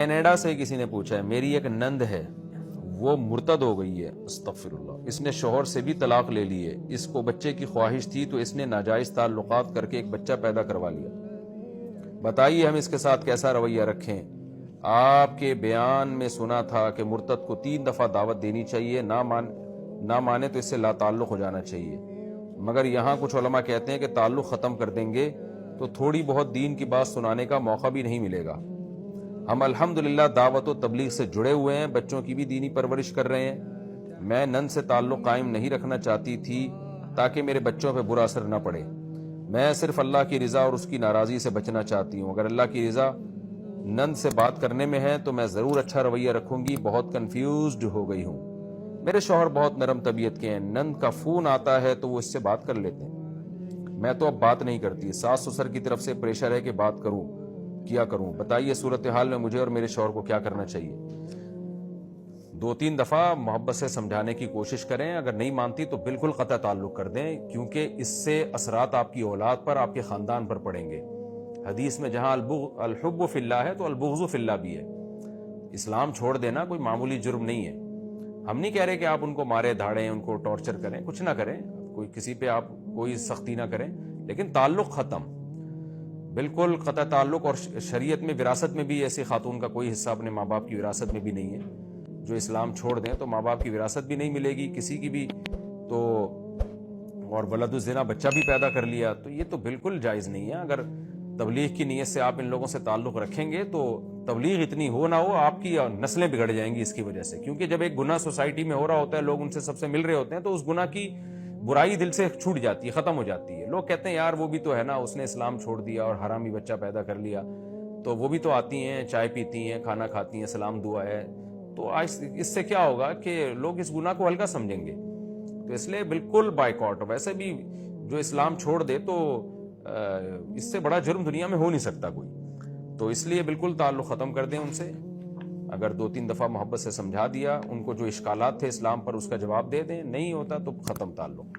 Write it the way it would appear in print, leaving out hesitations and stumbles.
Canada سے کسی نے پوچھا ہے، میری ایک نند ہے، وہ مرتد ہو گئی ہے، استغفر اللہ، اس نے شوہر سے بھی طلاق لے لی ہے، اس کو بچے کی خواہش تھی تو اس نے ناجائز تعلقات کر کے ایک بچہ پیدا کروا لیا، بتائیے ہم اس کے ساتھ کیسا رویہ رکھیں؟ آپ کے بیان میں سنا تھا کہ مرتد کو 3 دفعہ دعوت دینی چاہیے، نہ مانے تو اس سے لا تعلق ہو جانا چاہیے، مگر یہاں کچھ علماء کہتے ہیں کہ تعلق ختم کر دیں گے تو تھوڑی بہت دین کی بات سنانے کا موقع بھی نہیں ملے گا۔ ہم الحمدللہ دعوت و تبلیغ سے جڑے ہوئے ہیں، بچوں کی بھی دینی پرورش کر رہے ہیں۔ میں نند سے تعلق قائم نہیں رکھنا چاہتی تھی تاکہ میرے بچوں پہ برا اثر نہ پڑے، میں صرف اللہ کی رضا اور اس کی ناراضی سے بچنا چاہتی ہوں، اگر اللہ کی رضا نند سے بات کرنے میں ہے تو میں ضرور اچھا رویہ رکھوں گی، بہت کنفیوزڈ ہو گئی ہوں۔ میرے شوہر بہت نرم طبیعت کے ہیں، نند کا فون آتا ہے تو وہ اس سے بات کر لیتے ہیں، میں تو اب بات نہیں کرتی، ساس سسر کی طرف سے پریشر ہے کہ بات کروں، کیا کروں؟ بتائیے صورتحال میں مجھے اور میرے شوہر کو کیا کرنا چاہیے؟ 2-3 دفعہ محبت سے سمجھانے کی کوشش کریں، اگر نہیں مانتی تو بالکل قطع تعلق کر دیں، کیونکہ اس سے اثرات آپ کی اولاد پر، آپ کے خاندان پر پڑیں گے۔ حدیث میں جہاں الحب فی اللہ ہے تو البغض فی اللہ بھی ہے۔ اسلام چھوڑ دینا کوئی معمولی جرم نہیں ہے، ہم نہیں کہہ رہے کہ آپ ان کو مارے دھاڑیں، ان کو ٹارچر کریں، کچھ نہ کریں، کوئی کسی پہ آپ کوئی سختی نہ کریں، لیکن تعلق ختم، بالکل قطع تعلق۔ اور شریعت میں وراثت میں بھی ایسی خاتون کا کوئی حصہ اپنے ماں باپ کی وراثت میں بھی نہیں ہے، جو اسلام چھوڑ دیں تو ماں باپ کی وراثت بھی نہیں ملے گی کسی کی بھی، تو اور ولد الزنا بچہ بھی پیدا کر لیا تو یہ تو بالکل جائز نہیں ہے۔ اگر تبلیغ کی نیت سے آپ ان لوگوں سے تعلق رکھیں گے تو تبلیغ اتنی ہو نہ ہو آپ کی نسلیں بگڑ جائیں گی اس کی وجہ سے، کیونکہ جب ایک گناہ سوسائٹی میں ہو رہا ہوتا ہے، لوگ ان سے سب سے مل رہے ہوتے ہیں تو اس گناہ کی برائی دل سے چھوٹ جاتی ہے، ختم ہو جاتی ہے۔ لوگ کہتے ہیں یار وہ بھی تو ہے نا، اس نے اسلام چھوڑ دیا اور حرامی بچہ پیدا کر لیا، تو وہ بھی تو آتی ہیں، چائے پیتی ہیں، کھانا کھاتی ہیں، سلام دعا ہے، تو اس سے کیا ہوگا کہ لوگ اس گناہ کو ہلکا سمجھیں گے، تو اس لیے بالکل بائیکاٹ۔ ویسے بھی جو اسلام چھوڑ دے تو اس سے بڑا جرم دنیا میں ہو نہیں سکتا کوئی، تو اس لیے بالکل تعلق ختم کر دیں ان سے۔ اگر 2-3 دفعہ محبت سے سمجھا دیا، ان کو جو اشکالات تھے اسلام پر اس کا جواب دے دیں، نہیں ہوتا تو ختم تعلق۔